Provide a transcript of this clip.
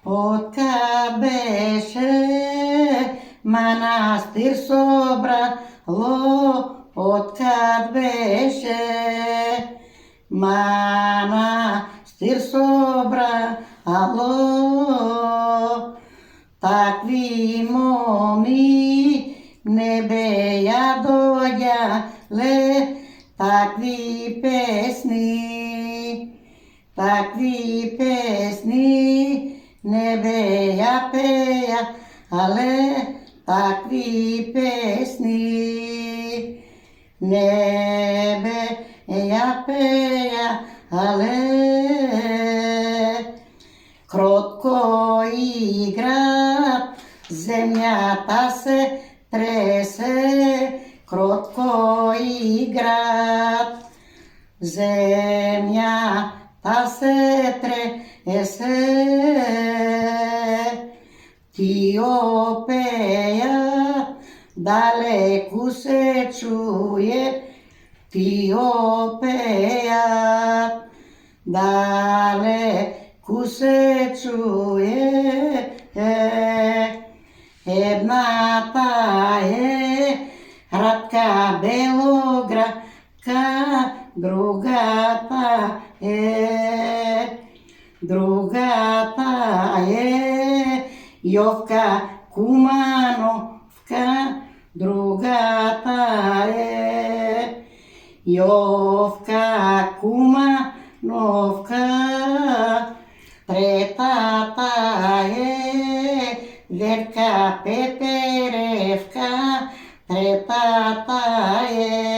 Откад беше манастир собрало, откад беше манастир собрало, такви моми не беа доаѓале, такви песни не беа пеале, такви песни не беа пеале. Кротко играат, земјата се тресе, кротко играат, земјата се тресе. Тио пеа, далеку се чуе, тио пеа, далеку се чуе. Едната е Ратка Белоградка, другата е Јовка Кумановка, другата е Јовка Кумановка. Третата е Верка Петеревка, третата е